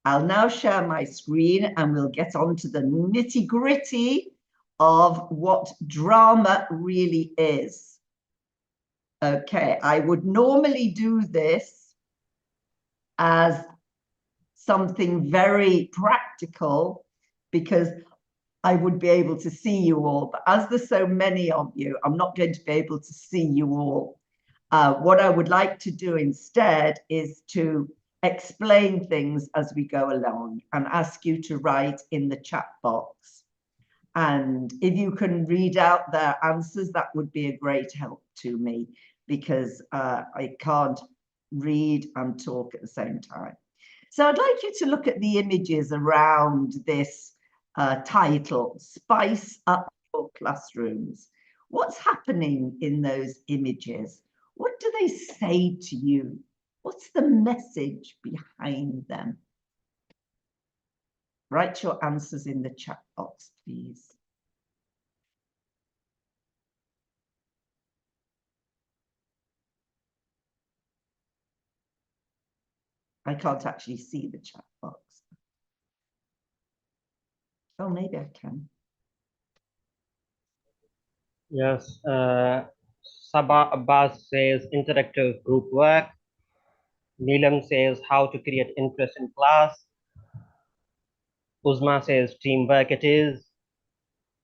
I'll now share my screen and we'll get on to the nitty-gritty of what drama really is. Okay, I would normally do this as something very practical because I would be able to see you all. But as there's so many of you, I'm not going to be able to see you all. What I would like to do instead is to explain things as we go along and ask you to write in the chat box. And if you can read out their answers, that would be a great help to me because I can't read and talk at the same time. So I'd like you to look at the images around this title, Spice Up Your Classrooms. What's happening in those images? What do they say to you? What's the message behind them? Write your answers in the chat box, please. I can't actually see the chat box. Oh, maybe I can. Yes, Sabah Abbas says interactive group work. Neelam says how to create interest in class. Uzma says teamwork it is.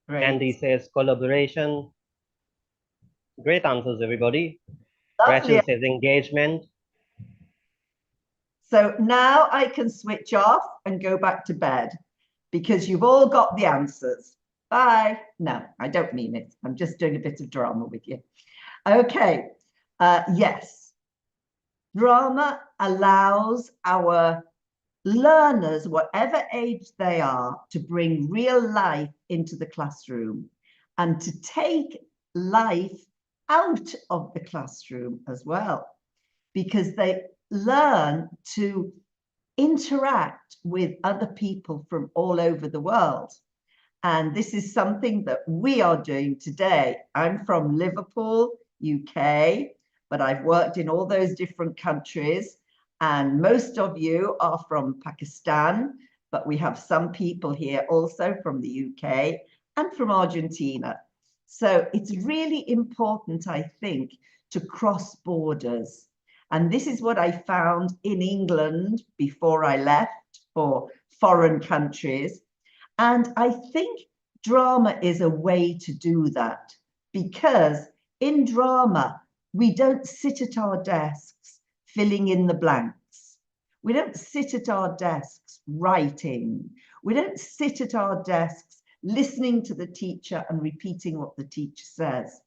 Great. Andy says collaboration. Great answers, everybody. Lovely. Rachel says engagement. So now I can switch off and go back to bed because you've all got the answers. Bye. No, I don't mean it. I'm just doing a bit of drama with you. Okay. Yes. Drama allows our learners, whatever age they are, to bring real life into the classroom and to take life out of the classroom as well, because they learn to interact with other people from all over the world. And this is something that we are doing today. I'm from Liverpool, UK, but I've worked in all those different countries. And most of you are from Pakistan, but we have some people here also from the UK and from Argentina. So it's really important, I think, to cross borders. And this is what I found in England before I left for foreign countries. And I think drama is a way to do that, because in drama, we don't sit at our desks filling in the blanks. We don't sit at our desks writing. We don't sit at our desks listening to the teacher and repeating what the teacher says.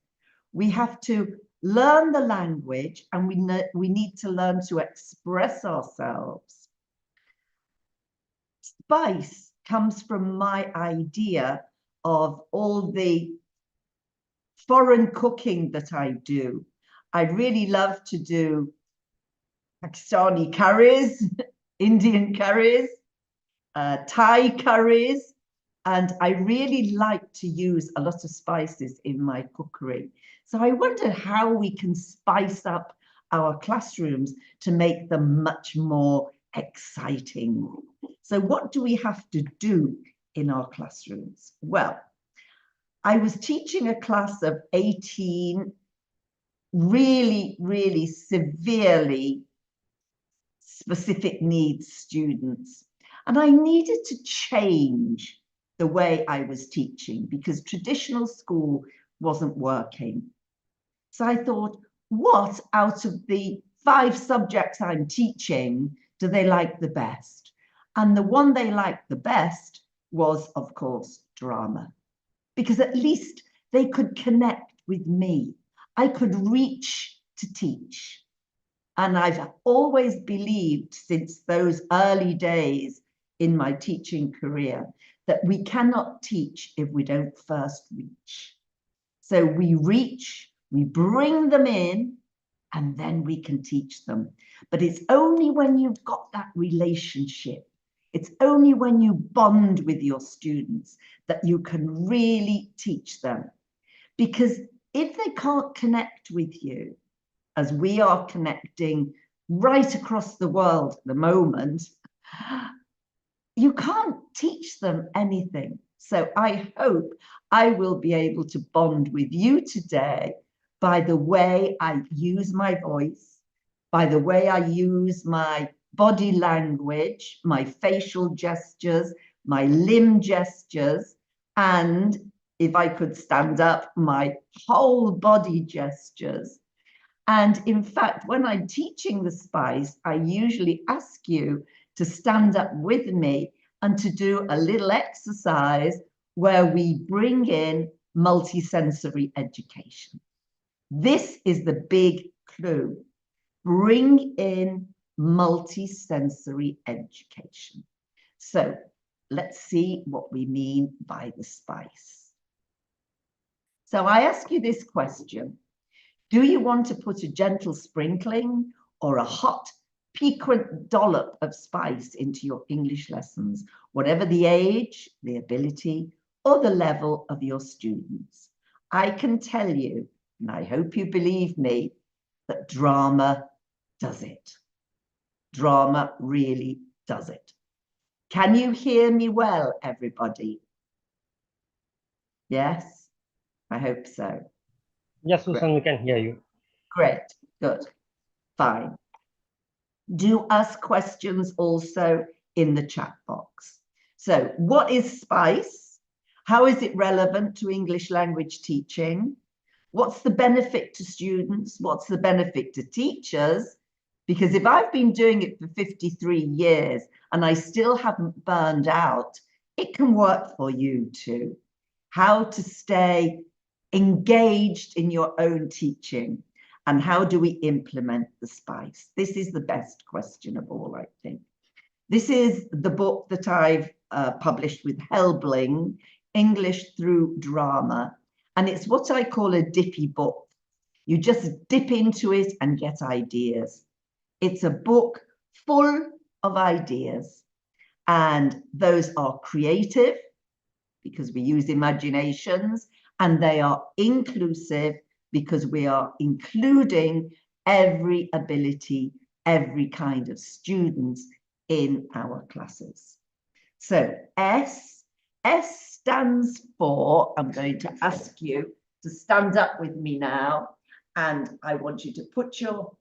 We have to learn the language, and we need to learn to express ourselves. Spice comes from my idea of all the foreign cooking that I do. I really love to do Pakistani curries, Indian curries, Thai curries, and I really like to use a lot of spices in my cookery. So I wonder how we can spice up our classrooms to make them much more exciting. So what do we have to do in our classrooms? Well, I was teaching a class of 18 really, really severely specific needs students. And I needed to change the way I was teaching because traditional school wasn't working. So I thought, what out of the 5 subjects I'm teaching do they like the best? And the one they liked the best was, of course, drama, because at least they could connect with me. I could reach to teach. And I've always believed since those early days in my teaching career that we cannot teach if we don't first reach. So we reach, we bring them in, and then we can teach them. But it's only when you've got that relationship, it's only when you bond with your students that you can really teach them. Because if they can't connect with you, as we are connecting right across the world at the moment, you can't teach them anything. So I hope I will be able to bond with you today by the way I use my voice, by the way I use my body language, my facial gestures, my limb gestures, and if I could stand up, my whole body gestures. And in fact, when I'm teaching the spice, I usually ask you to stand up with me and to do a little exercise where we bring in multisensory education. This is the big clue. Bring in multisensory education. So let's see what we mean by the spice. So I ask you this question. Do you want to put a gentle sprinkling or a hot, piquant dollop of spice into your English lessons, whatever the age, the ability, or the level of your students? I can tell you, and I hope you believe me, that drama does it. Drama really does it. Can you hear me well, everybody? Yes, I hope so. Yes, Susan, we can hear you. Great, good, fine. Do ask questions also in the chat box. So what is spice? How is it relevant to English language teaching? What's the benefit to students? What's the benefit to teachers? Because if I've been doing it for 53 years and I still haven't burned out, it can work for you too. How to stay engaged in your own teaching. And how do we implement the spice? This is the best question of all, I think. This is the book that I've published with Helbling, English Through Drama. And it's what I call a dippy book. You just dip into it and get ideas. It's a book full of ideas. And those are creative, because we use imaginations, and they are inclusive, because we are including every ability, every kind of students in our classes. So S stands for, I'm going to ask you to stand up with me now, and I want you to put your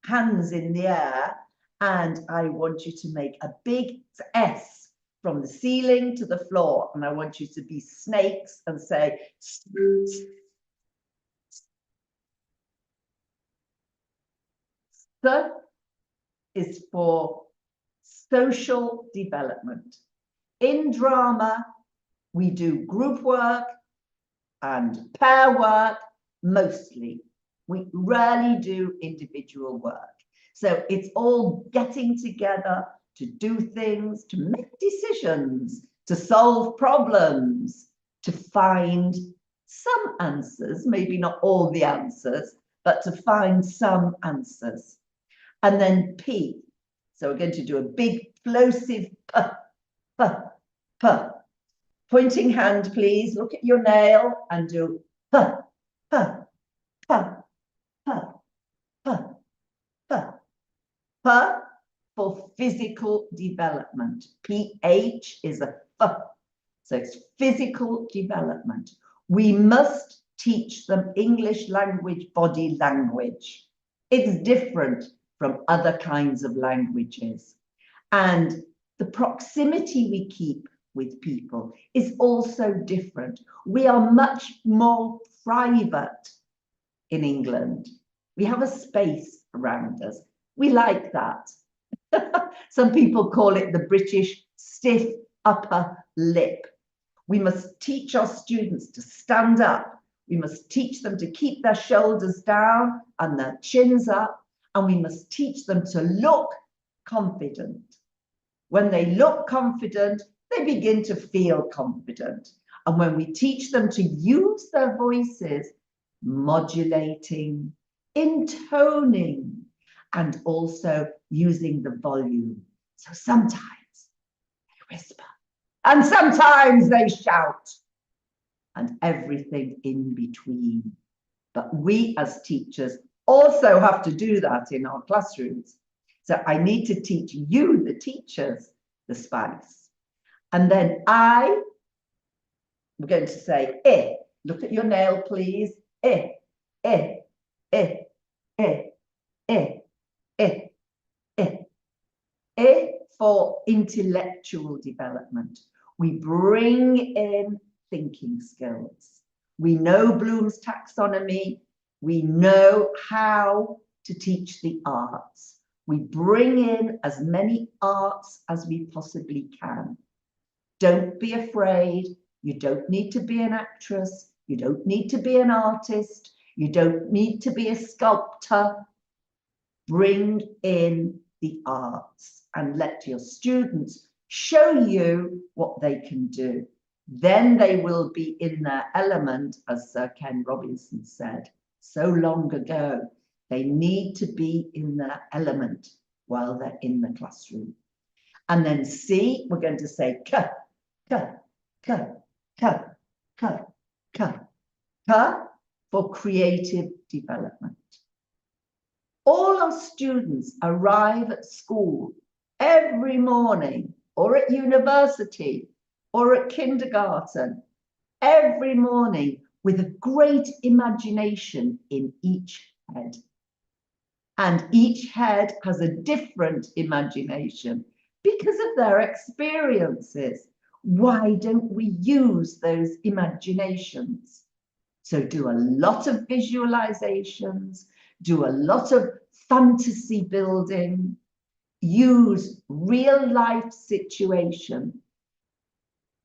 hands in the air, and I want you to make a big S from the ceiling to the floor, and I want you to be snakes and say, S is for social development. In drama, we do group work and pair work mostly. We rarely do individual work. So it's all getting together to do things, to make decisions, to solve problems, to find some answers, maybe not all the answers, but to find some answers. And then P. So we're going to do a big plosive P, P, P. Pointing hand, please. Look at your nail and do P, P, P, P, P, P. P for physical development. PH is a F. So it's physical development. We must teach them English language, body language. It's different from other kinds of languages. And the proximity we keep with people is also different. We are much more private in England. We have a space around us. We like that. Some people call it the British stiff upper lip. We must teach our students to stand up. We must teach them to keep their shoulders down and their chins up. And we must teach them to look confident. When they look confident, they begin to feel confident. And when we teach them to use their voices, modulating, intoning, and also using the volume. So sometimes they whisper, and sometimes they shout, and everything in between. But we as teachers also have to do that in our classrooms. So I need to teach you, the teachers, the spice. And then we're going to say eh. Look at your nail, please. Eh, eh, eh, eh, eh, eh, eh. Eh for intellectual development. We bring in thinking skills. We know Bloom's taxonomy. We know how to teach the arts. We bring in as many arts as we possibly can. Don't be afraid. You don't need to be an actress. You don't need to be an artist. You don't need to be a sculptor. Bring in the arts and let your students show you what they can do. Then they will be in their element, as Sir Ken Robinson said so long ago. They need to be in their element while they're in the classroom. And then C, we're going to say K, K, K, K, K, K, K for creative development. All our students arrive at school every morning, or at university, or at kindergarten, every morning with a great imagination in each head. And each head has a different imagination because of their experiences. Why don't we use those imaginations? So do a lot of visualizations, do a lot of fantasy building, use real life situation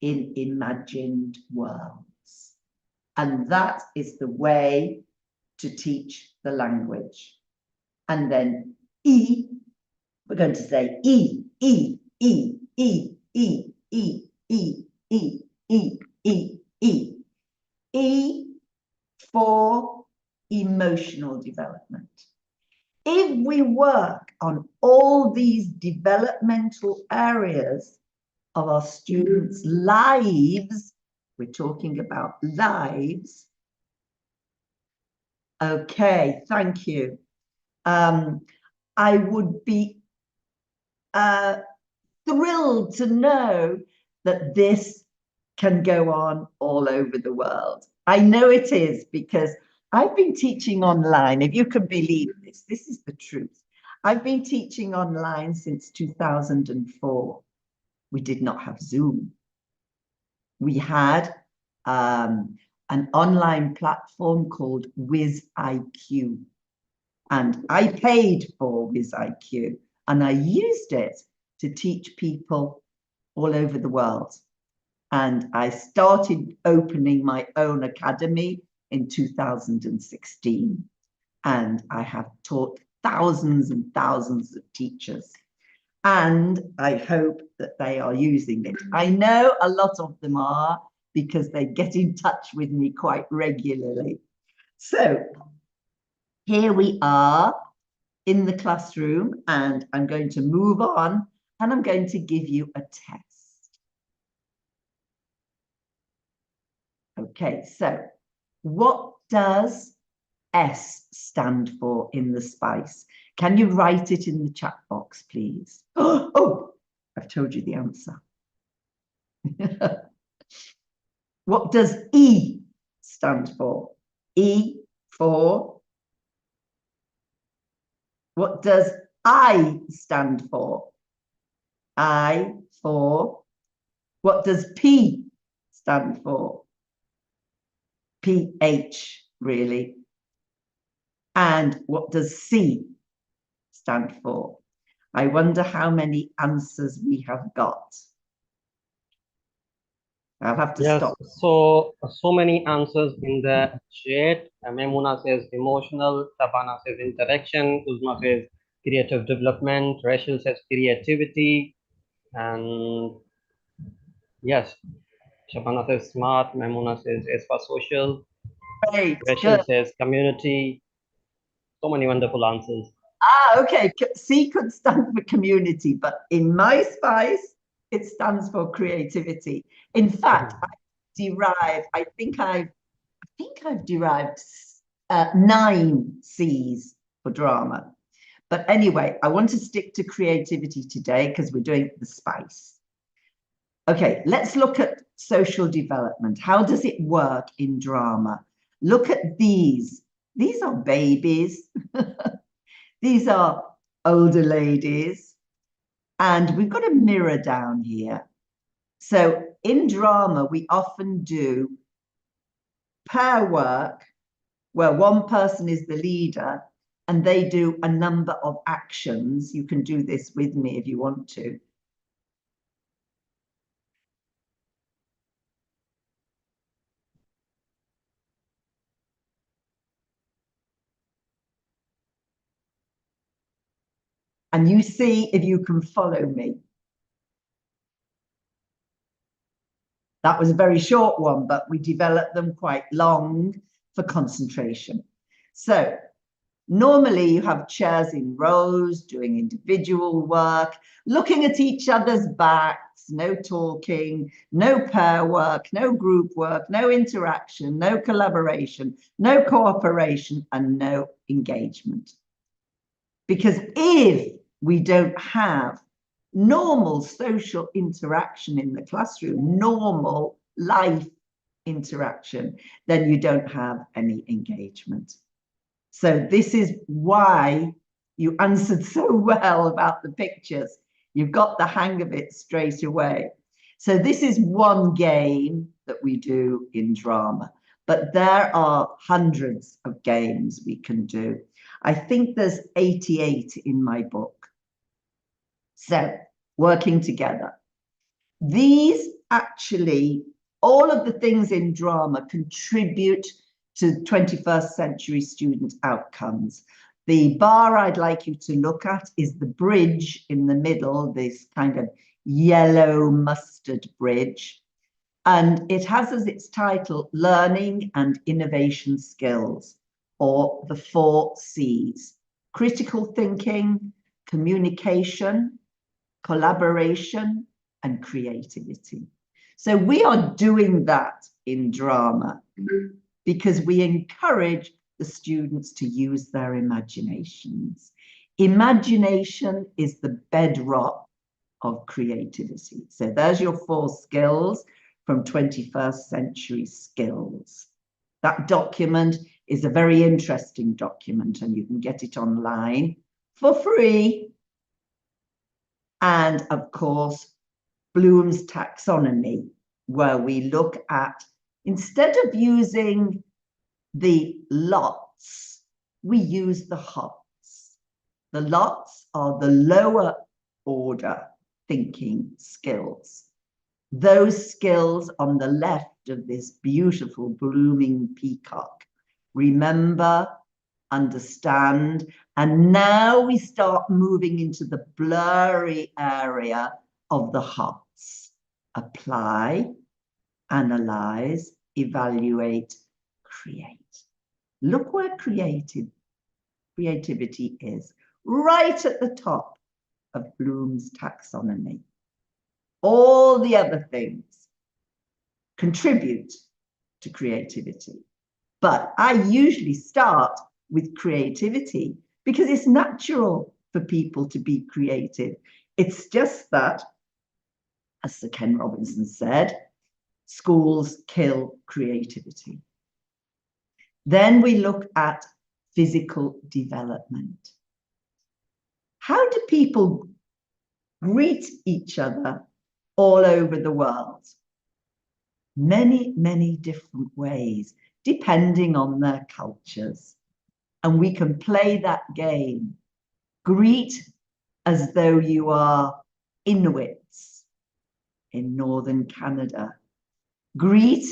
in imagined worlds. And that is the way to teach the language. And then E, we're going to say E, E, E, E, E, E, E, E, E, E, E. E for emotional development. If we work on all these developmental areas of our students' lives, we're talking about lives. Okay, thank you. I would be thrilled to know that this can go on all over the world. I know it is because I've been teaching online. If you can believe this is the truth. I've been teaching online since 2004. We did not have Zoom. We had an online platform called WizIQ. And I paid for WizIQ and I used it to teach people all over the world. And I started opening my own academy in 2016. And I have taught thousands and thousands of teachers. And I hope that they are using it. I know a lot of them are because they get in touch with me quite regularly. So here we are in the classroom, and I'm going to move on and I'm going to give you a test. Okay, so what does S stand for in the spice? Can you write it in the chat box, please? Oh, I've told you the answer. What does E stand for? E for. What does I stand for? I for. What does P stand for? PH, really. And what does C stand for? I wonder how many answers we have got. I'll have to stop. So many answers in the chat. Memuna says emotional, Shabana says interaction, Uzma says creative development, Rachel says creativity, and yes, Shabana says smart, Memuna says S for social, Great, Rachel good. says community. So many wonderful answers. Okay, C could stand for community, but in my spice, it stands for creativity. In fact, I think I've derived 9 C's for drama. But anyway, I want to stick to creativity today because we're doing the spice. Okay, let's look at social development. How does it work in drama? Look at these. These are babies. These are older ladies. And we've got a mirror down here. So in drama, we often do pair work where one person is the leader and they do a number of actions. You can do this with me if you want to. And you see if you can follow me. That was a very short one, but we developed them quite long for concentration. So normally you have chairs in rows, doing individual work, looking at each other's backs, no talking, no pair work, no group work, no interaction, no collaboration, no cooperation, and no engagement. Because if we don't have normal social interaction in the classroom, normal life interaction, then you don't have any engagement. So this is why you answered so well about the pictures. You've got the hang of it straight away. So this is one game that we do in drama, but there are hundreds of games we can do. I think there's 88 in my book. So working together. These actually, all of the things in drama contribute to 21st century student outcomes. The bar I'd like you to look at is the bridge in the middle, this kind of yellow mustard bridge. And it has as its title, Learning and Innovation Skills, or the 4 C's: critical thinking, communication, collaboration, and creativity. So we are doing that in drama because we encourage the students to use their imaginations. Imagination is the bedrock of creativity. So there's your 4 skills from 21st century skills. That document is a very interesting document and you can get it online for free. And of course, Bloom's taxonomy, where we look at, instead of using the lots, we use the hots. The lots are the lower order thinking skills. Those skills on the left of this beautiful blooming peacock. Remember, understand, and now we start moving into the blurry area of the hots. Apply, analyze, evaluate, create. Look where creativity is, right at the top of Bloom's taxonomy. All the other things contribute to creativity. But I usually start with creativity because it's natural for people to be creative. It's just that, as Sir Ken Robinson said, schools kill creativity. Then we look at physical development. How do people greet each other all over the world? Many, many different ways, depending on their cultures. And we can play that game. Greet as though you are Inuits in northern Canada. Greet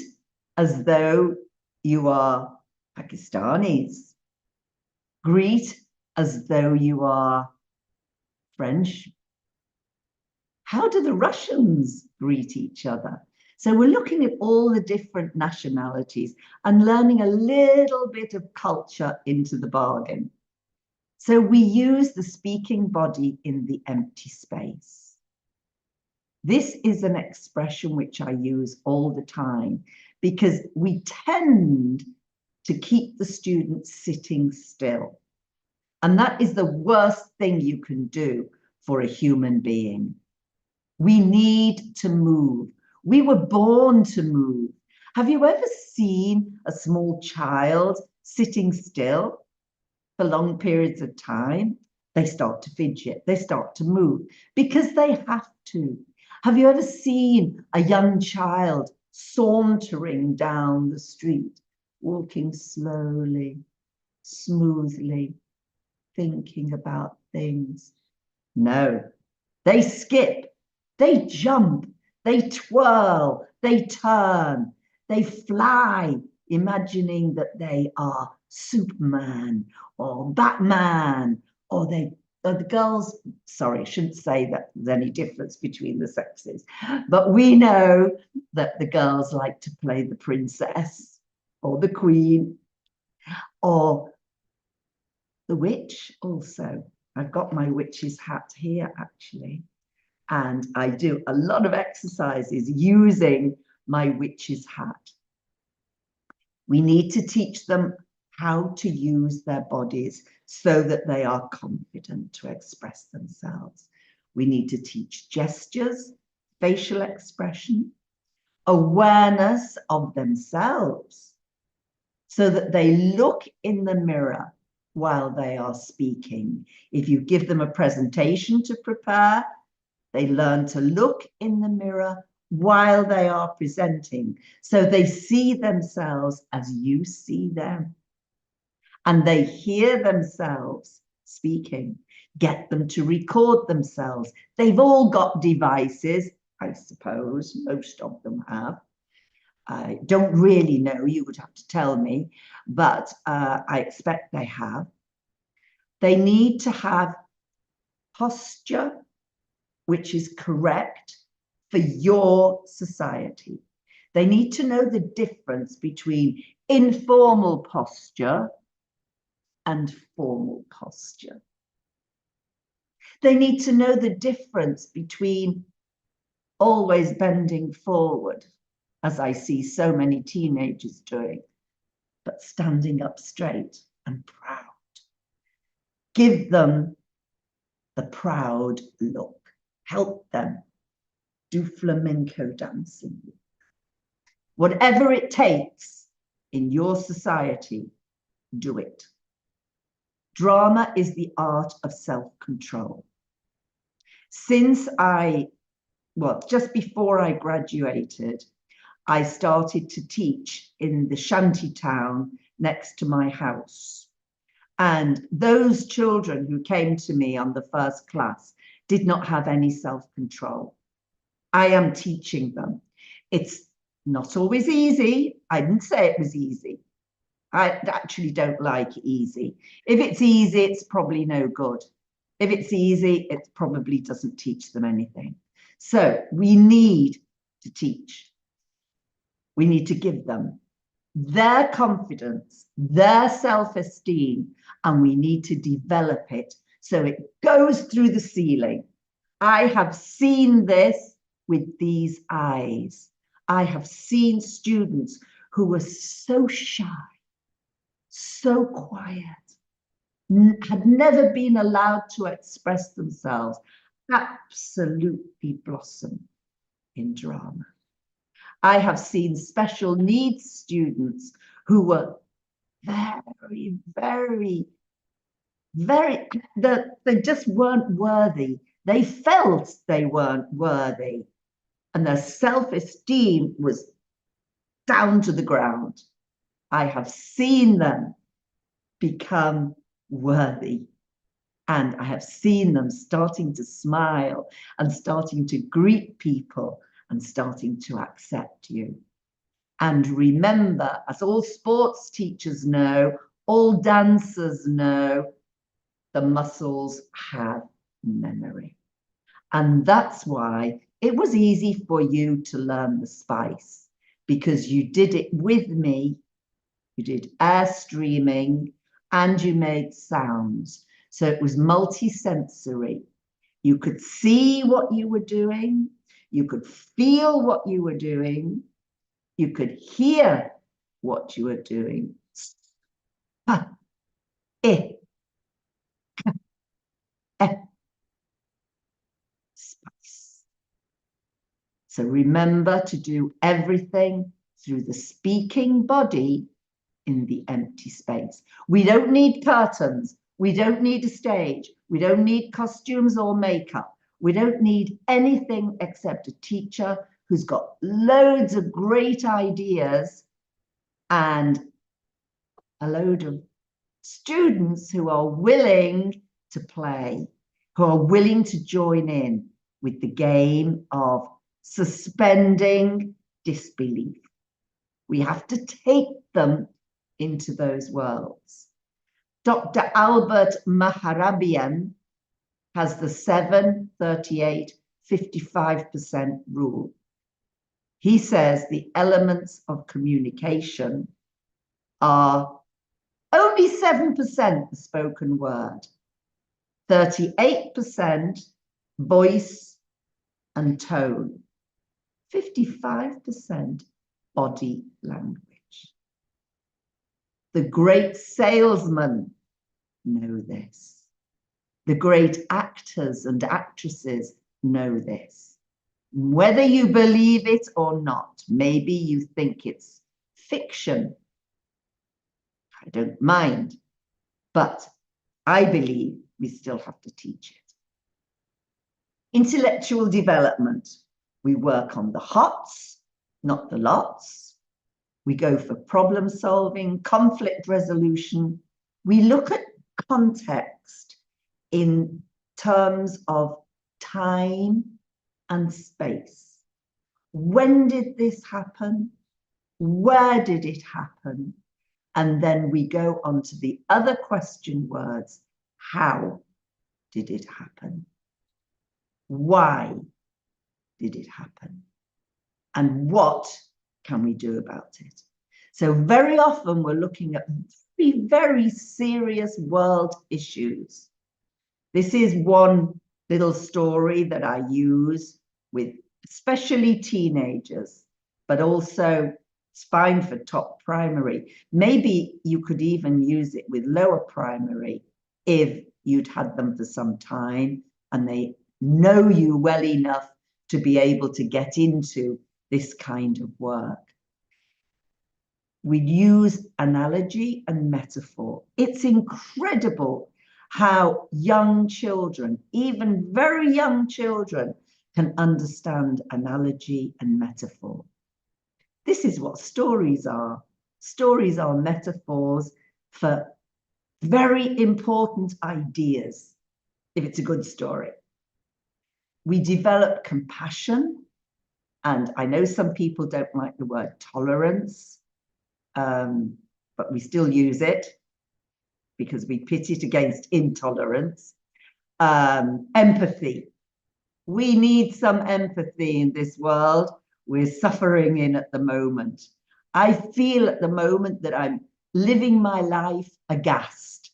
as though you are Pakistanis. Greet as though you are French. How do the Russians greet each other? So we're looking at all the different nationalities and learning a little bit of culture into the bargain. So we use the speaking body in the empty space. This is an expression which I use all the time because we tend to keep the students sitting still. And that is the worst thing you can do for a human being. We need to move. We were born to move. Have you ever seen a small child sitting still for long periods of time? They start to fidget, they start to move because they have to. Have you ever seen a young child sauntering down the street, walking slowly, smoothly, thinking about things? No, they skip, they jump, they twirl, they turn, they fly, imagining that they are Superman or Batman, or the girls, sorry, I shouldn't say that there's any difference between the sexes, but we know that the girls like to play the princess or the queen or the witch also. I've got my witch's hat here, actually. And I do a lot of exercises using my witch's hat. We need to teach them how to use their bodies so that they are confident to express themselves. We need to teach gestures, facial expression, awareness of themselves, so that they look in the mirror while they are speaking. If you give them a presentation to prepare, they learn to look in the mirror while they are presenting, so they see themselves as you see them. And they hear themselves speaking. Get them to record themselves. They've all got devices, I suppose, most of them have. I don't really know, you would have to tell me, but I expect they have. They need to have posture which is correct for your society. They need to know the difference between informal posture and formal posture. They need to know the difference between always bending forward, as I see so many teenagers doing, but standing up straight and proud. Give them the proud look. Help them do flamenco dancing. Whatever it takes in your society, do it. Drama is the art of self-control. Since just before I graduated, I started to teach in the shanty town next to my house. And those children who came to me on the first class did not have any self-control. I am teaching them. It's not always easy. I didn't say it was easy. I actually don't like easy. If it's easy, it's probably no good. If it's easy, it probably doesn't teach them anything. So we need to teach. We need to give them their confidence, their self-esteem, and we need to develop it so it goes through the ceiling. I have seen this with these eyes. I have seen students who were so shy, so quiet, had never been allowed to express themselves, absolutely blossom in drama. I have seen special needs students who were very, very, they just weren't worthy. They felt they weren't worthy, and their self-esteem was down to the ground. I have seen them become worthy, and I have seen them starting to smile and starting to greet people and starting to accept you. And remember, as all sports teachers know, all dancers know, the muscles have memory. And that's why it was easy for you to learn the spice, because you did it with me. You did air streaming and you made sounds. So it was multi-sensory. You could see what you were doing. You could feel what you were doing. You could hear what you were doing. Ha, eh, eh, spice. So remember to do everything through the speaking body in the empty space. We don't need curtains. We don't need a stage. We don't need costumes or makeup. We don't need anything except a teacher who's got loads of great ideas and a load of students who are willing to play, who are willing to join in with the game of suspending disbelief. We have to take them into those worlds. Dr. Albert Maharabian has the 7-38-55% rule. He says the elements of communication are only 7% the spoken word, 38% voice and tone, 55% body language. The great salesmen know this. The great actors and actresses know this. Whether you believe it or not, maybe you think it's fiction. I don't mind, but I believe we still have to teach it. Intellectual development. We work on the hots, not the lots. We go for problem solving, conflict resolution. We look at context in terms of time and space. When did this happen? Where did it happen? And then we go on to the other question words. How did it happen? Why did it happen? And what can we do about it? So very often we're looking at very, very serious world issues. This is one little story that I use with especially teenagers, but also it's fine for top primary. Maybe you could even use it with lower primary if you'd had them for some time and they know you well enough to be able to get into this kind of work. We use analogy and metaphor. It's incredible how young children, even very young children, can understand analogy and metaphor. This is what stories are. Stories are metaphors for very important ideas, if it's a good story. We develop compassion, and I know some people don't like the word tolerance, but we still use it because we pit it against intolerance. Empathy. We need some empathy in this world we're suffering in at the moment. I feel at the moment that I'm living my life aghast.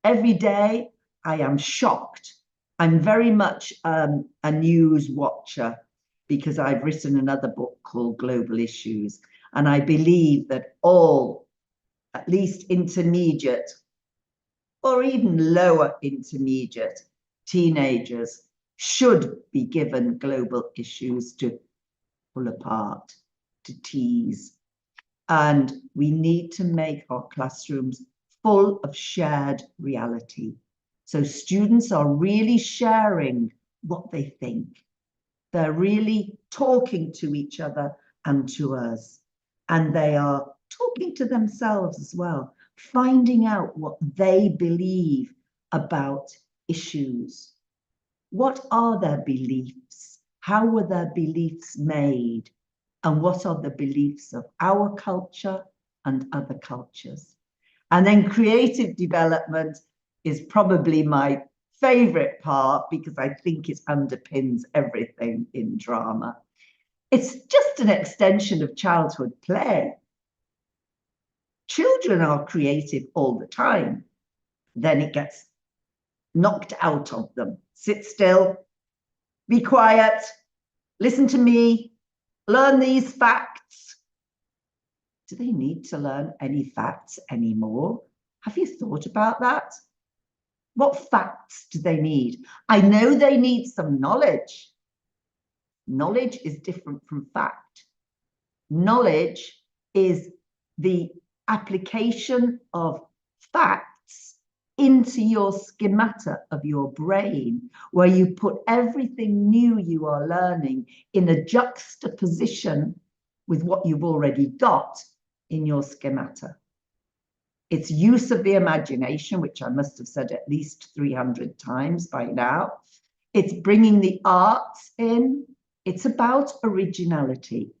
Every day I am shocked. I'm very much a news watcher because I've written another book called Global Issues. And I believe that all, at least intermediate or even lower intermediate teenagers should be given global issues to pull apart, to tease. And we need to make our classrooms full of shared reality. So students are really sharing what they think. They're really talking to each other and to us. And they are talking to themselves as well, finding out what they believe about issues. What are their beliefs? How were their beliefs made? And what are the beliefs of our culture and other cultures? And then creative development is probably my favorite part because I think it underpins everything in drama. It's just an extension of childhood play. Children are creative all the time. Then it gets knocked out of them. Sit still, be quiet, listen to me, learn these facts. Do they need to learn any facts anymore? Have you thought about that? What facts do they need? I know they need some knowledge. Knowledge is different from fact. Knowledge is the application of facts into your schemata of your brain, where you put everything new you are learning in a juxtaposition with what you've already got in your schemata. It's use of the imagination, which I must have said at least 300 times by now. It's bringing the arts in. It's about originality.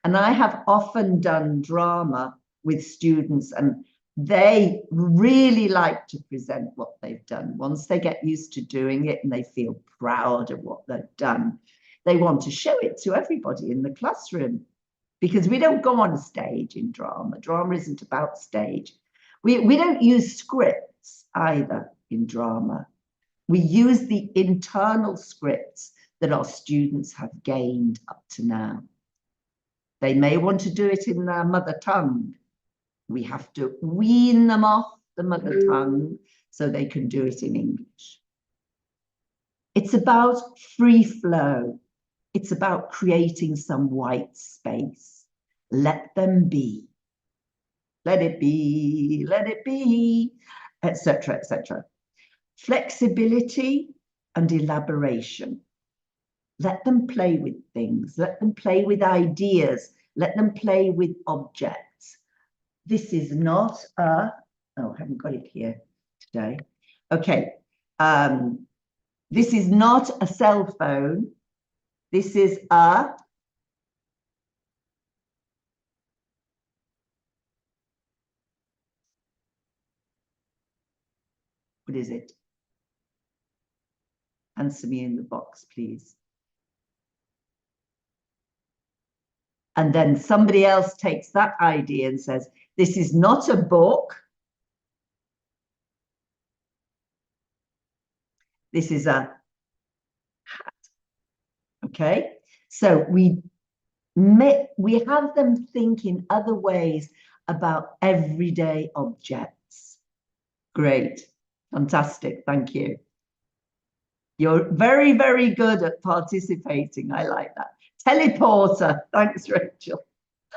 And I have often done drama with students, and they really like to present what they've done. Once they get used to doing it and they feel proud of what they've done, they want to show it to everybody in the classroom, because we don't go on a stage in drama. Drama isn't about stage. We don't use scripts either in drama. We use the internal scripts that our students have gained up to now. They may want to do it in their mother tongue. We have to wean them off the mother tongue so they can do it in English. It's about free flow. It's about creating some white space. Let them be. Let it be, etc., etc. Flexibility and elaboration. Let them play with things. Let them play with ideas. Let them play with objects. This is not a, oh, I haven't got it here today. Okay. This is not a cell phone. This is a, what is it? Answer me in the box, please. And then somebody else takes that idea and says, this is not a book. This is a hat. Okay, so we have them think in other ways about everyday objects. Great, fantastic, thank you. You're very, very good at participating. I like that. Teleporter, thanks, Rachel.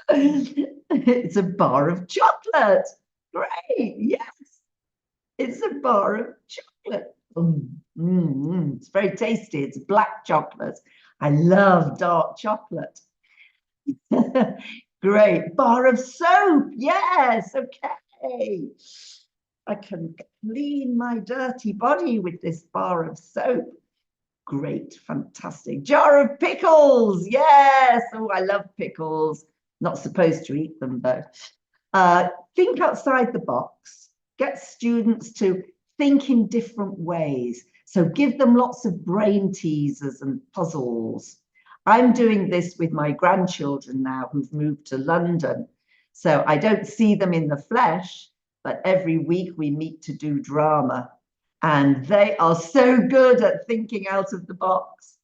It's a bar of chocolate. Great, yes. It's a bar of chocolate. It's very tasty. It's black chocolate. I love dark chocolate. Great. Bar of soap. Yes. Okay. I can clean my dirty body with this bar of soap. Great. Fantastic. Jar of pickles. Yes. Oh, I love pickles. Not supposed to eat them, though. Think outside the box. Get students to think in different ways. So give them lots of brain teasers and puzzles. I'm doing this with my grandchildren now who've moved to London. So I don't see them in the flesh, but every week we meet to do drama. And they are so good at thinking out of the box.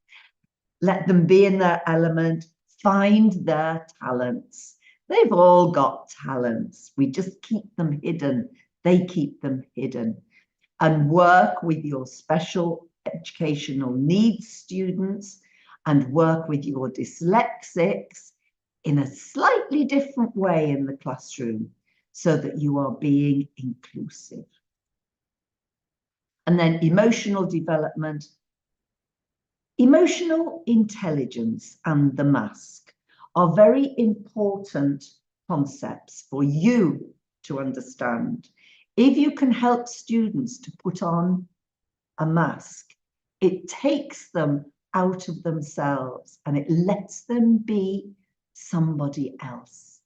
Let them be in their element, find their talents. They've all got talents. We just keep them hidden. They keep them hidden. And work with your special educational needs students and work with your dyslexics in a slightly different way in the classroom so that you are being inclusive. And then emotional development, emotional intelligence and the mask are very important concepts for you to understand. If you can help students to put on a mask, it takes them out of themselves and it lets them be somebody else.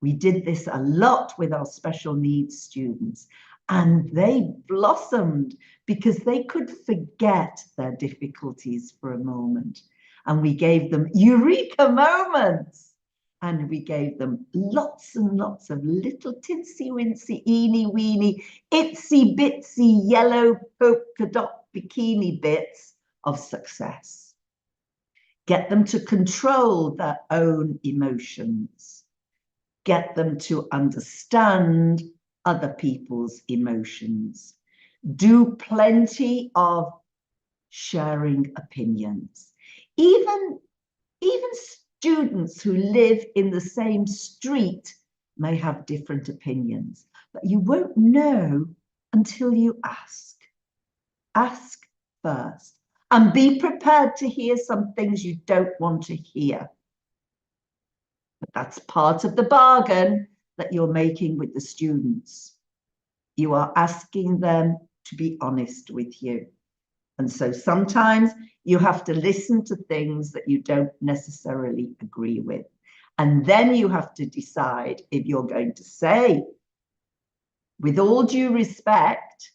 We did this a lot with our special needs students, and they blossomed because they could forget their difficulties for a moment. And we gave them eureka moments. And we gave them lots and lots of little tinsy-wincy, eeny-weeny, itsy-bitsy yellow polka dot bikini bits of success. Get them to control their own emotions. Get them to understand other people's emotions. Do plenty of sharing opinions. Even Even students who live in the same street may have different opinions, but you won't know until you ask. Ask first and be prepared to hear some things you don't want to hear. But that's part of the bargain that you're making with the students. You are asking them to be honest with you. And so sometimes you have to listen to things that you don't necessarily agree with. And then you have to decide if you're going to say, with all due respect,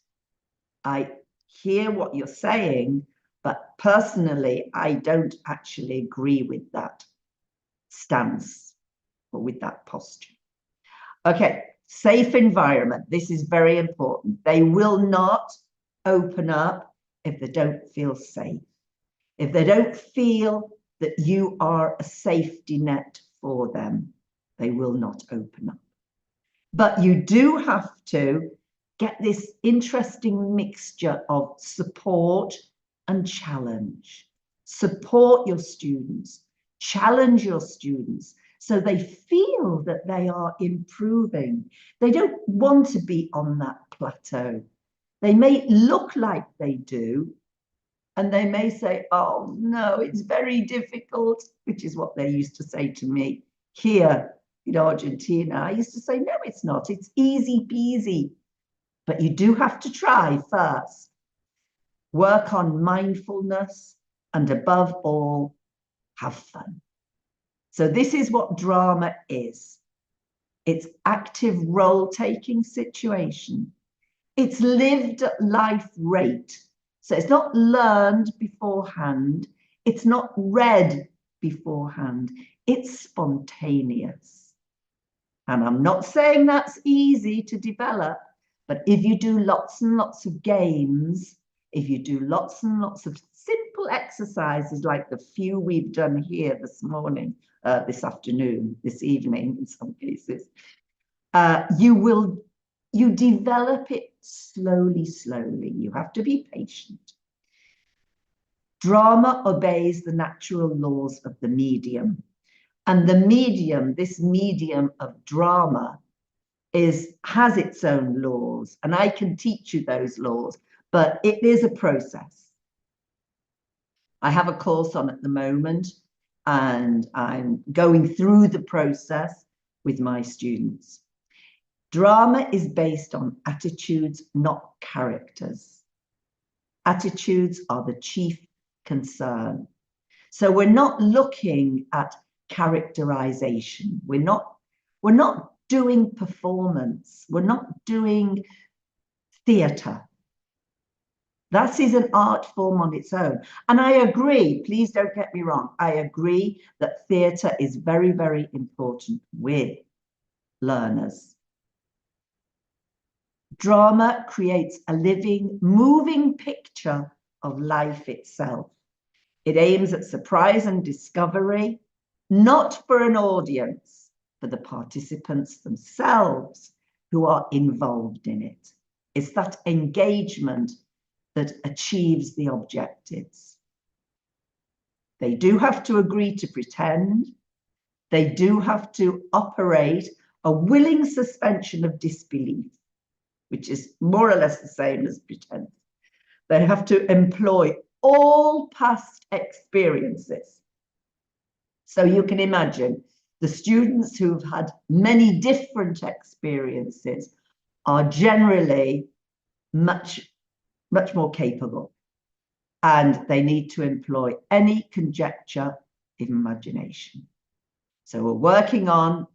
I hear what you're saying, but personally, I don't actually agree with that stance or with that posture. Okay, safe environment. This is very important. They will not open up if they don't feel safe, if they don't feel that you are a safety net for them, they will not open up. But you do have to get this interesting mixture of support and challenge. Support your students, challenge your students so they feel that they are improving. They don't want to be on that plateau. They may look like they do, and they may say, oh, no, it's very difficult, which is what they used to say to me here in Argentina. I used to say, no, it's not. It's easy peasy. But you do have to try first. Work on mindfulness, and above all, have fun. So this is what drama is. It's active role-taking situation. It's lived at life rate. So it's not learned beforehand. It's not read beforehand. It's spontaneous. And I'm not saying that's easy to develop, but if you do lots and lots of games, if you do lots and lots of simple exercises like the few we've done here this morning, this afternoon, this evening in some cases, you develop it slowly, slowly. You have to be patient. Drama obeys the natural laws of the medium. And the medium, this medium of drama, has its own laws. And I can teach you those laws, but it is a process. I have a course on at the moment, and I'm going through the process with my students. Drama is based on attitudes, not characters. Attitudes are the chief concern. So we're not looking at characterization. We're not doing performance. We're not doing theatre. That is an art form on its own. And I agree, please don't get me wrong, I agree that theatre is very, very important with learners. Drama creates a living, moving picture of life itself. It aims at surprise and discovery, not for an audience, for the participants themselves who are involved in it. It's that engagement that achieves the objectives. They do have to agree to pretend. They do have to operate a willing suspension of disbelief, which is more or less the same as pretend. They have to employ all past experiences. So you can imagine the students who've had many different experiences are generally much more capable, and they need to employ any conjecture of imagination. So we're working on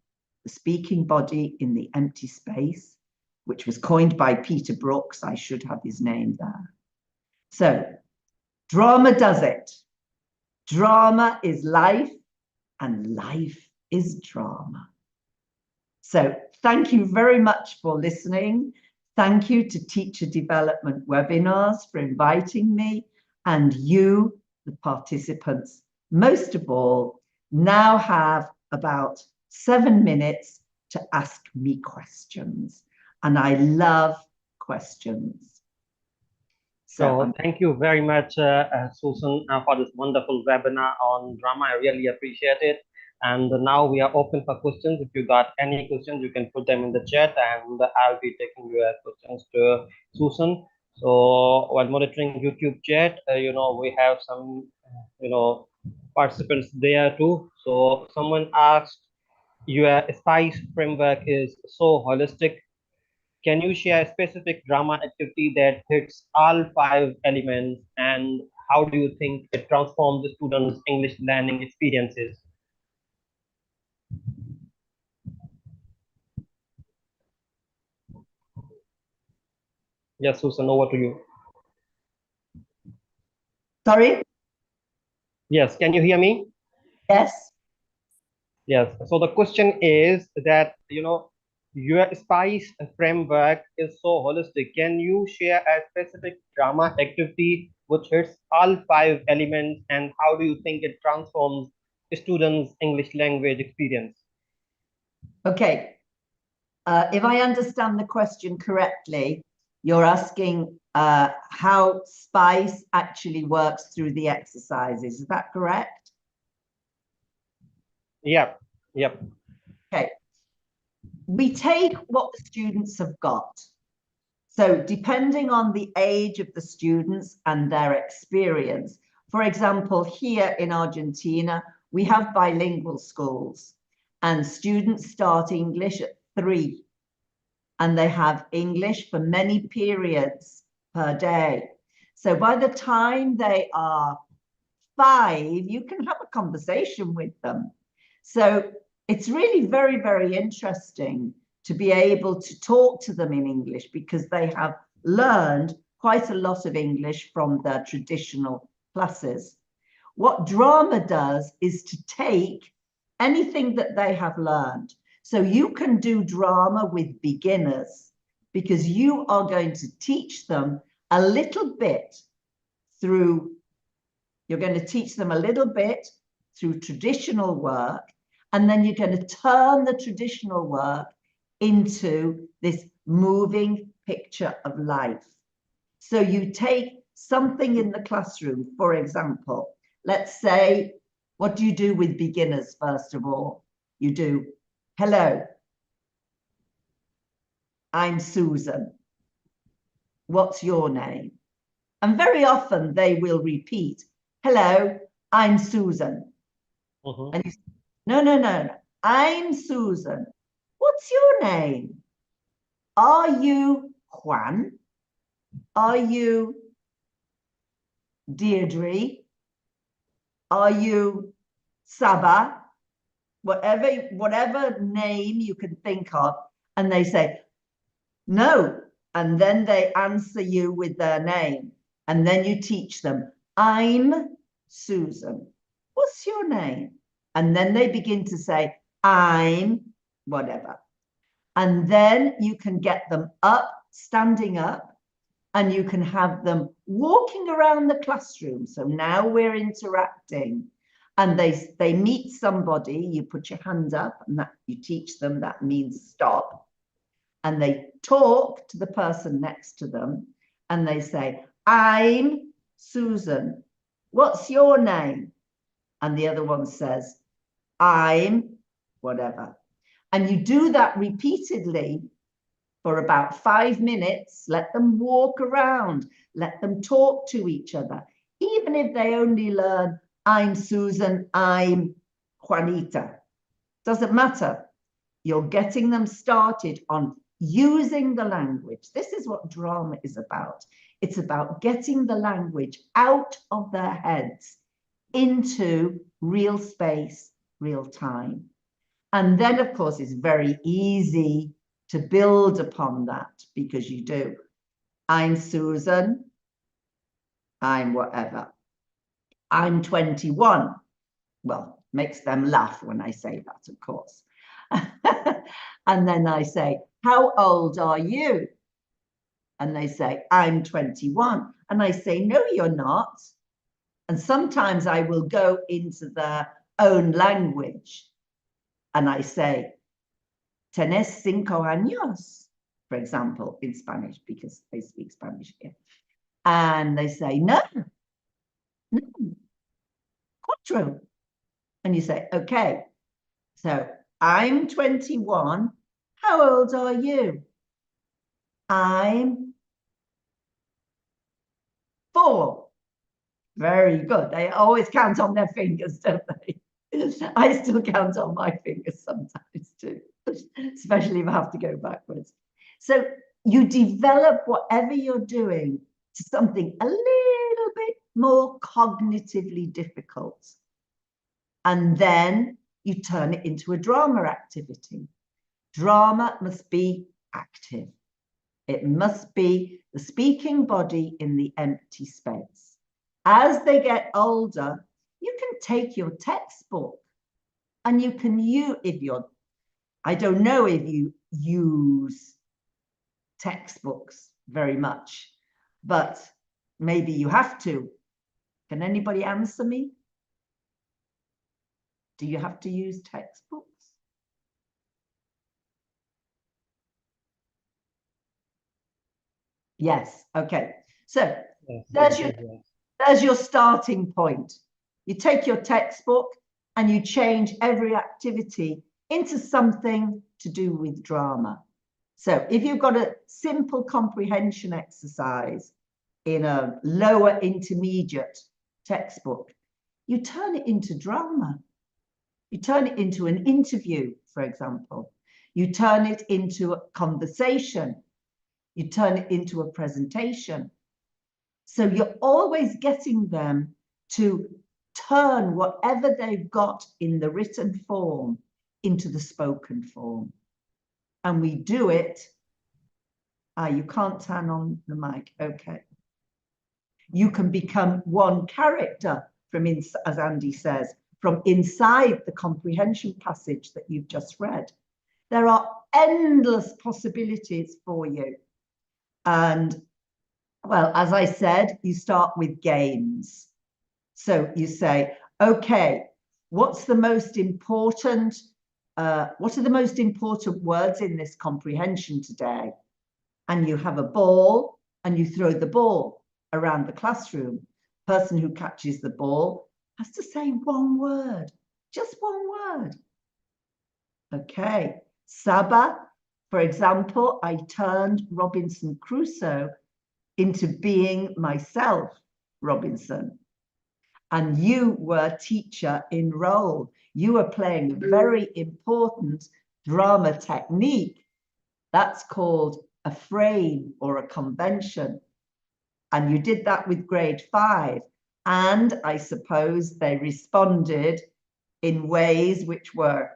the speaking body in the empty space, which was coined by Peter Brooks. I should have his name there. So drama does it. Drama is life, and life is drama. So thank you very much for listening. Thank you to Teacher Development Webinars for inviting me, and you, the participants, most of all, now have about 7 minutes to ask me questions. And I love questions. So So thank you very much, Susan, for this wonderful webinar on drama. I really appreciate it. And now we are open for questions. If you got any questions, you can put them in the chat, and I'll be taking your questions to Susan. So while monitoring YouTube chat, we have some, participants there too. So someone asked, your SPICE framework is so holistic. Can you share a specific drama activity that hits all 5 elements, and how do you think it transforms the students' English learning experiences? Yes, Susan, over to you. Sorry? Yes, can you hear me? Yes. Yes. So the question is that, your SPICE framework is so holistic. Can you share a specific drama activity which hits all 5 elements, and how do you think it transforms students' English language experience? Okay. If I understand the question correctly, you're asking how SPICE actually works through the exercises. Is that correct? Yep. Yep. Okay. We take what the students have got. So depending on the age of the students and their experience, for example, here in Argentina, we have bilingual schools and students start English at 3 and they have English for many periods per day. So by the time they are 5, you can have a conversation with them. So it's really very, very interesting to be able to talk to them in English because they have learned quite a lot of English from their traditional classes. What drama does is to take anything that they have learned. So you can do drama with beginners because you are going to teach them a little bit through, you're going to teach them a little bit through traditional work, and then you're going to turn the traditional work into this moving picture of life. So you take something in the classroom, for example, let's say, what do you do with beginners, first of all? You do, hello, I'm Susan. What's your name? And very often they will repeat, hello, I'm Susan. And you say, no, I'm Susan. What's your name? Are you Juan? Are you Deirdre? Are you Saba? Whatever name you can think of. And they say, no. And then they answer you with their name. And then you teach them, I'm Susan. What's your name? And then they begin to say, I'm whatever. And then you can get them up, standing up, and you can have them walking around the classroom. So now we're interacting, and they meet somebody, you put your hand up, and that you teach them, that means stop. And they talk to the person next to them, and they say, I'm Susan. What's your name? And the other one says, I'm whatever. And you do that repeatedly for about 5 minutes. Let them walk around, let them talk to each other. Even if they only learn, I'm Susan, I'm Juanita. Doesn't matter. You're getting them started on using the language. This is what drama is about. It's about getting the language out of their heads into real space, real time. And then, of course, it's very easy to build upon that because you do. I'm Susan. I'm whatever. I'm 21. Well, makes them laugh when I say that, of course. And then I say, how old are you? And they say, I'm 21. And I say, no, you're not. And sometimes I will go into their own language. And I say, ¿Tenés 5 años? For example, in Spanish, because they speak Spanish here. And they say, no, no, quattro. And you say, okay, so I'm 21. How old are you? I'm 4. Very good. They always count on their fingers, don't they? I still count on my fingers sometimes too, especially if I have to go backwards. So you develop whatever you're doing to something a little bit more cognitively difficult. And then you turn it into a drama activity. Drama must be active. It must be the speaking body in the empty space. As they get older, you can take your textbook and you can use, I don't know if you use textbooks very much, but maybe you have to. Can anybody answer me? Do you have to use textbooks? Yes, okay. So there's your starting point. You take your textbook and you change every activity into something to do with drama. So if you've got a simple comprehension exercise in a lower intermediate textbook, you turn it into drama. You turn it into an interview, for example. You turn it into a conversation. You turn it into a presentation. So you're always getting them to turn whatever they've got in the written form into the spoken form. And we do it. You can't turn on the mic. Okay. You can become one character from, as Andy says, from inside the comprehension passage that you've just read. There are endless possibilities for you. And well, as I said, you start with games. So you say, okay, what's the most important, what are the most important words in this comprehension today? And you have a ball and you throw the ball around the classroom. The person who catches the ball has to say one word, just one word. Okay, Saba, for example, I turned Robinson Crusoe into being myself, Robinson. And you were teacher in role. You were playing a very important drama technique. That's called a frame or a convention. And you did that with grade 5. And I suppose they responded in ways which were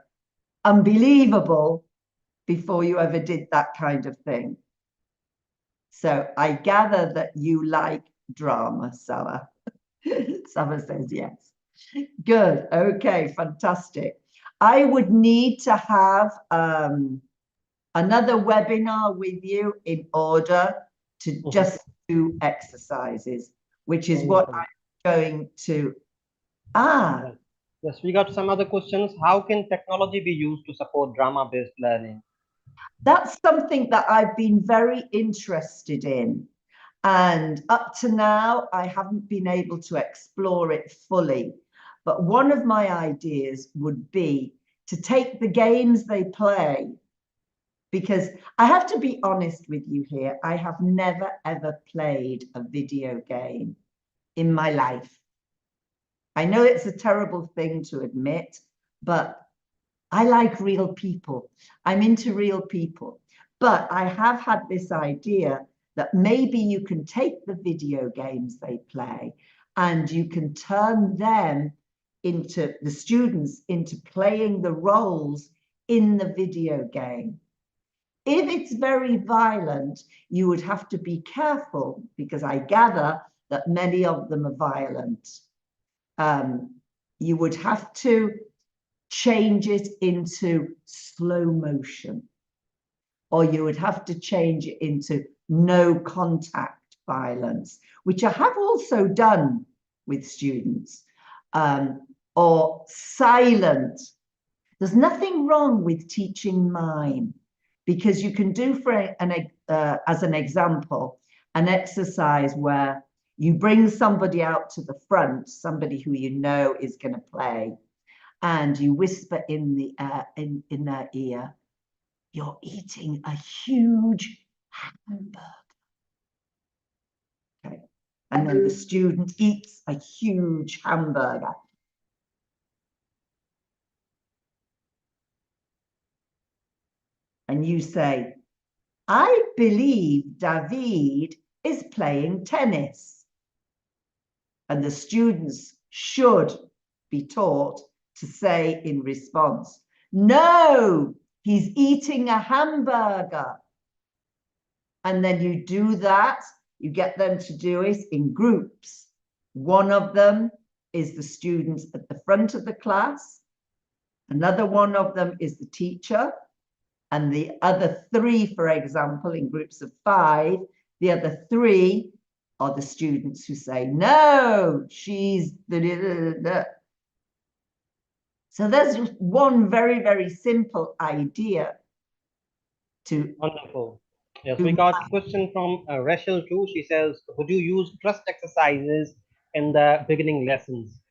unbelievable before you ever did that kind of thing. So I gather that you like drama, Saba. Saba says yes. Good. Okay, fantastic. I would need to have another webinar with you in order to just do exercises, which is what I'm going to. Yes, we got some other questions. How can technology be used to support drama-based learning? That's something that I've been very interested in. And up to now, I haven't been able to explore it fully. But one of my ideas would be to take the games they play, because I have to be honest with you here, I have never, ever played a video game in my life. I know it's a terrible thing to admit, but I like real people. I'm into real people. But I have had this idea that maybe you can take the video games they play and you can turn them into, the students, into playing the roles in the video game. If it's very violent, you would have to be careful, because I gather that many of them are violent. You would have to change it into slow motion, or you would have to change it into no contact violence, which I have also done with students, or silent. There's nothing wrong with teaching mime, because you can do, for as an example, an exercise where you bring somebody out to the front, somebody who you know is going to play, and you whisper in the in their ear, "You're eating a huge hamburger." Okay. And then the student eats a huge hamburger. And you say, "I believe David is playing tennis." And the students should be taught to say in response, "No, he's eating a hamburger." And then you do that, you get them to do it in groups. One of them is the students at the front of the class. Another one of them is the teacher. And the other three, for example, in groups of 5, the other 3 are the students who say, "No, she's the." So there's one very, very simple idea to. Wonderful. Yes, we got a question from Rachel too. She says, would you use trust exercises in the beginning lessons?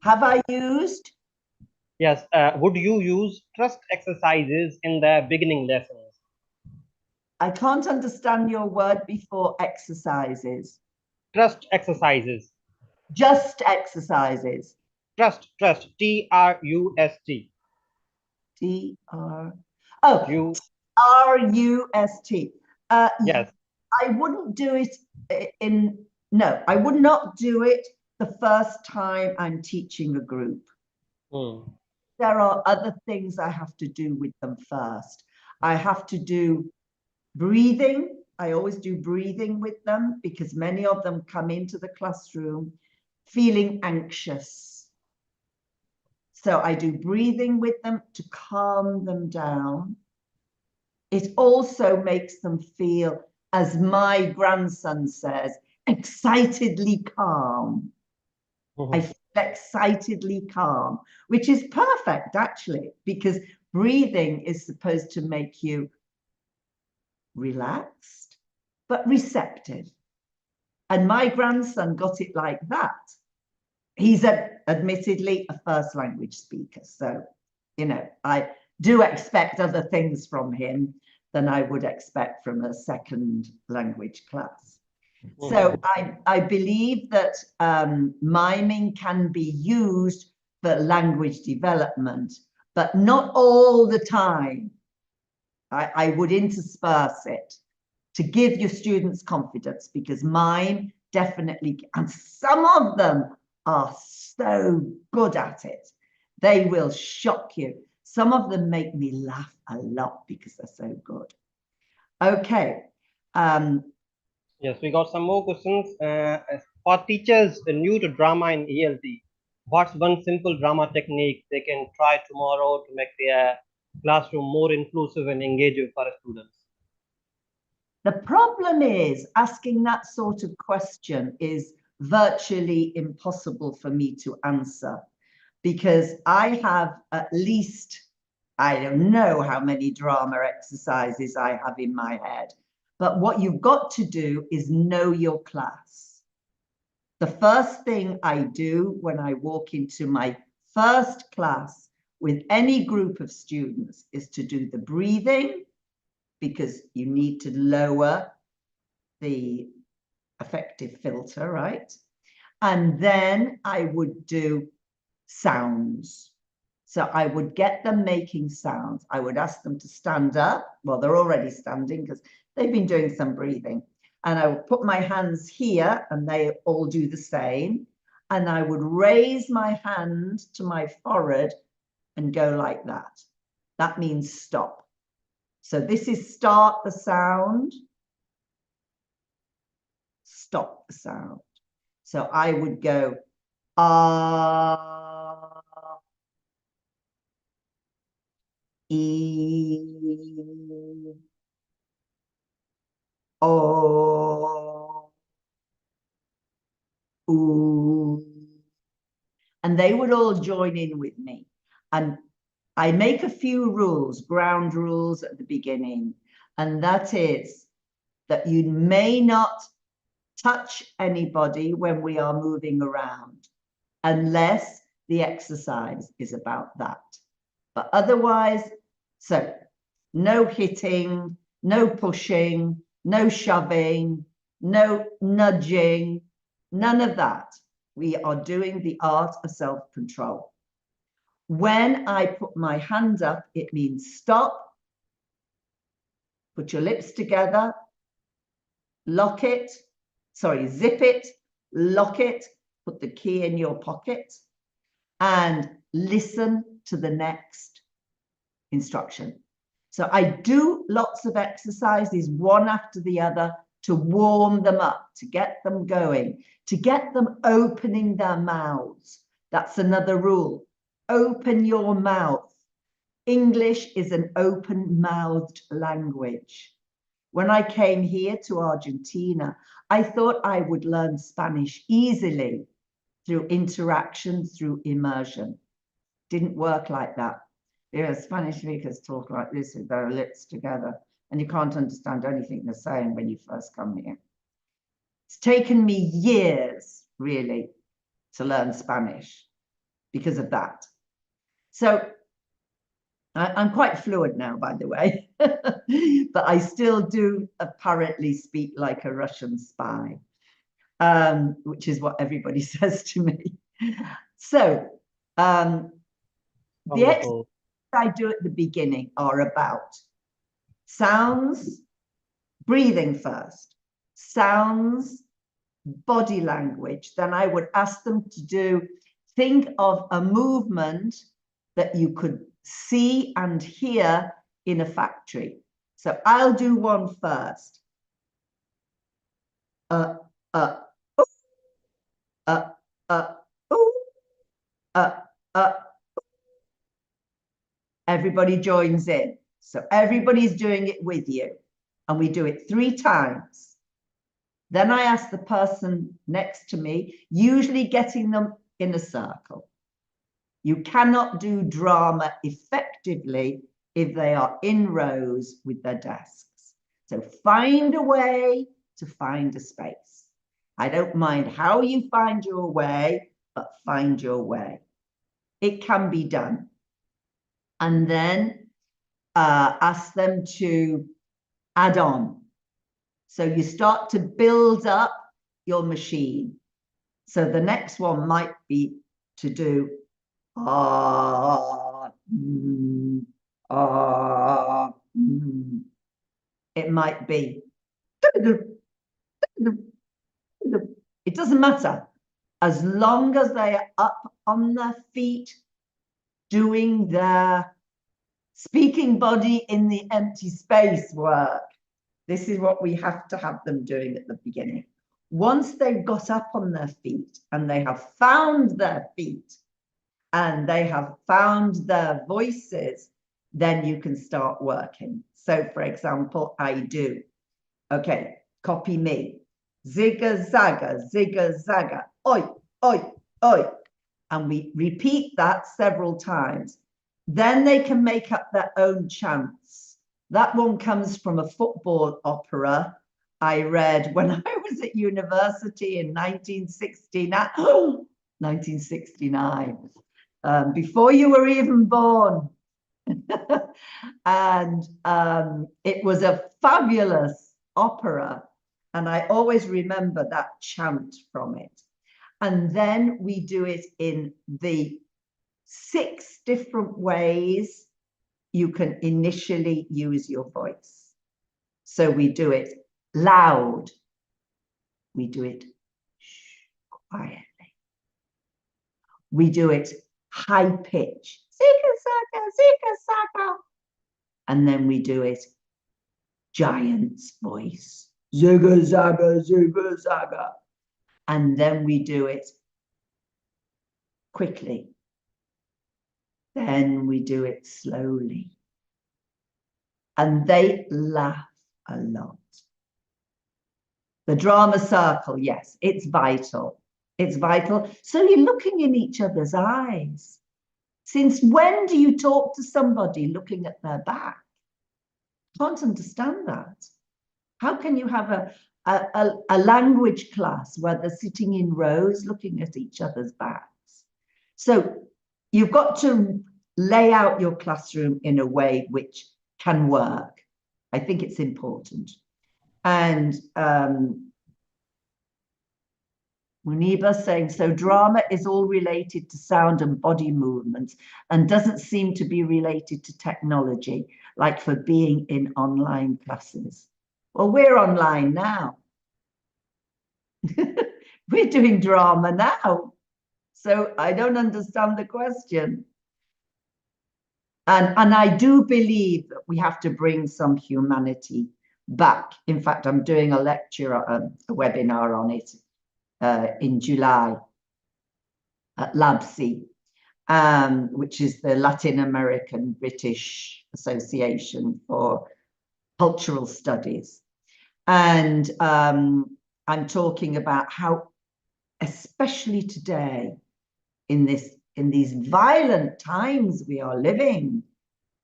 Have I used? Yes, would you use trust exercises in the beginning lessons? I can't understand your word before exercises. Trust exercises. Just exercises. Trust, T-R-U-S-T. T-R. Oh, You, R-U-S-T. yes. I wouldn't do it no, I would not do it the first time I'm teaching a group. There are other things I have to do with them first. I have to do breathing. I always do breathing with them because many of them come into the classroom feeling anxious. So I do breathing with them to calm them down. It also makes them feel, as my grandson says, excitedly calm. I feel excitedly calm, which is perfect actually, because breathing is supposed to make you relaxed, but receptive. And my grandson got it like that. He's admittedly a first language speaker. So, you know, I do expect other things from him than I would expect from a second language class. So I believe that miming can be used for language development, but not all the time. I would intersperse it to give your students confidence, because mime definitely, and some of them are so good at it. They will shock you. Some of them make me laugh a lot because they're so good. Okay. Yes, we got some more questions. For teachers new to drama in ELT, what's one simple drama technique they can try tomorrow to make their classroom more inclusive and engaging for students? The problem is asking that sort of question is virtually impossible for me to answer, because I have at least, I don't know how many drama exercises I have in my head, but what you've got to do is know your class. The first thing I do when I walk into my first class with any group of students is to do the breathing, because you need to lower the affective filter, right? And then I would do sounds. So I would get them making sounds. I would ask them to stand up. Well, they're already standing because they've been doing some breathing. And I would put my hands here and they all do the same. And I would raise my hand to my forehead and go like that. That means stop. So this is start the sound, stop the sound. So I would go, ah, e, o, oo. And they would all join in with me. And I make a few rules, ground rules at the beginning. And that is, that you may not touch anybody when we are moving around, unless the exercise is about that. But otherwise, so no hitting, no pushing, no shoving, no nudging, none of that. We are doing the art of self-control. When I put my hand up, it means stop, put your lips together, lock it, zip it, lock it, put the key in your pocket, and listen to the next instruction. So I do lots of exercises, one after the other, to warm them up, to get them going, to get them opening their mouths. That's another rule. Open your mouth. English is an open-mouthed language. When I came here to Argentina, I thought I would learn Spanish easily through interaction, through immersion. Didn't work like that. Yeah, Spanish speakers talk like this with their lips together, and you can't understand anything they're saying when you first come here. It's taken me years, really, to learn Spanish because of that. So I'm quite fluent now, by the way, but I still do apparently speak like a Russian spy, which is what everybody says to me. So the exercises I do at the beginning are about sounds, breathing first, sounds, body language. Then I would ask them to think of a movement that you could see and hear in a factory. So I'll do one first. Everybody joins in. So everybody's doing it with you. And we do it 3 times. Then I ask the person next to me, usually getting them in a circle. You cannot do drama effectively if they are in rows with their desks. So find a way to find a space. I don't mind how you find your way, but find your way. It can be done. And then ask them to add on. So you start to build up your machine. So the next one might be to do It might be. It doesn't matter. As long as they are up on their feet, doing their speaking body in the empty space work. This is what we have to have them doing at the beginning. Once they've got up on their feet and they have found their feet and they have found their voices, then you can start working. So for example, I do, okay, copy me. Zigga zaga, oi, oi, oi. And we repeat that several times. Then they can make up their own chants. That one comes from a football opera I read when I was at university in 1969. 1969, before you were even born. And it was a fabulous opera. And I always remember that chant from it. And then we do it in the 6 different ways you can initially use your voice. So we do it loud. We do it quietly. We do it high pitch. Zika, zaka. And then we do it giant's voice. Zigga, zaga. And then we do it quickly. Then we do it slowly. And they laugh a lot. The drama circle, yes, it's vital. It's vital. So you're looking in each other's eyes. Since when do you talk to somebody looking at their back? Can't understand that. How can you have a language class where they're sitting in rows looking at each other's backs? So you've got to lay out your classroom in a way which can work. I think it's important. And Muniba saying, so drama is all related to sound and body movements and doesn't seem to be related to technology, like for being in online classes. Well, we're online now. We're doing drama now. So I don't understand the question. And I do believe that we have to bring some humanity back. In fact, I'm doing a lecture, a webinar on it in July at LabC, which is the Latin American British Association for Cultural Studies. And I'm talking about how, especially today, in these violent times we are living,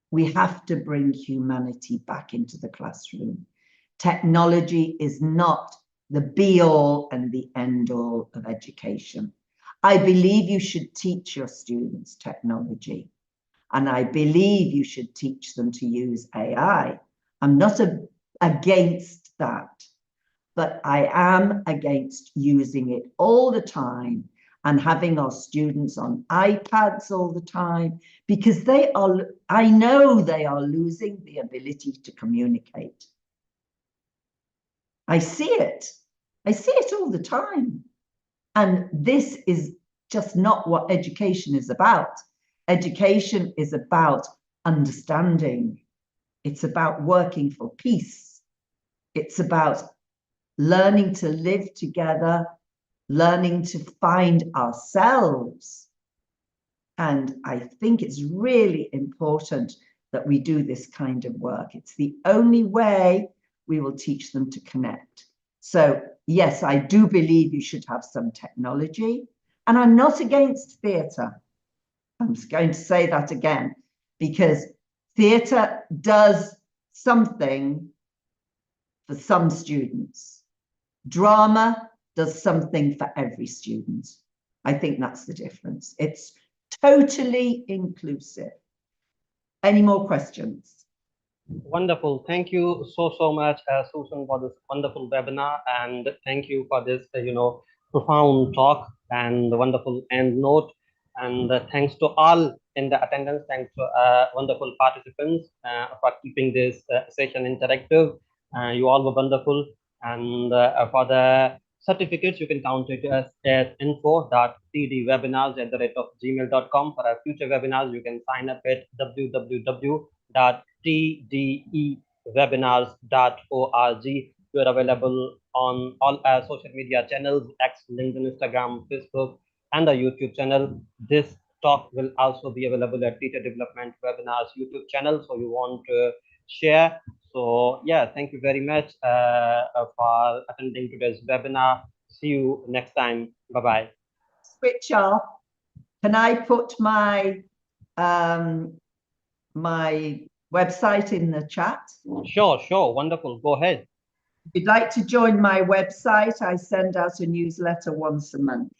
we have to bring humanity back into the classroom. Technology is not the be-all and the end-all of education. I believe you should teach your students technology, and I believe you should teach them to use AI. I'm not against that, but I am against using it all the time and having our students on iPads all the time, because I know they are losing the ability to communicate. I see it all the time. And this is just not what education is about. Education is about understanding. It's about working for peace. It's about learning to live together, learning to find ourselves. And I think it's really important that we do this kind of work. It's the only way we will teach them to connect. So yes, I do believe you should have some technology, and I'm not against theatre. I'm just going to say that again, because theatre does something for some students. Drama does something for every student. I think that's the difference. It's totally inclusive. Any more questions? Wonderful. Thank you so much, Susan, for this wonderful webinar, and thank you for this, profound talk and the wonderful end note. And thanks to all in the attendance. Thanks to wonderful participants for keeping this session interactive. You all were wonderful. And for the certificates, you can contact us at info.tdwebinars@gmail.com. For our future webinars, you can sign up at www.tdewebinars.org. We are available on all our social media channels, X, LinkedIn, Instagram, Facebook, and the YouTube channel. This talk will also be available at Teacher Development Webinars YouTube channel, so you want to share. So yeah, thank you very much for attending today's webinar. See you next time. Bye-bye. Switch off. Can I put my my website in the chat? Sure. Wonderful. Go ahead. If you'd like to join my website, I send out a newsletter once a month.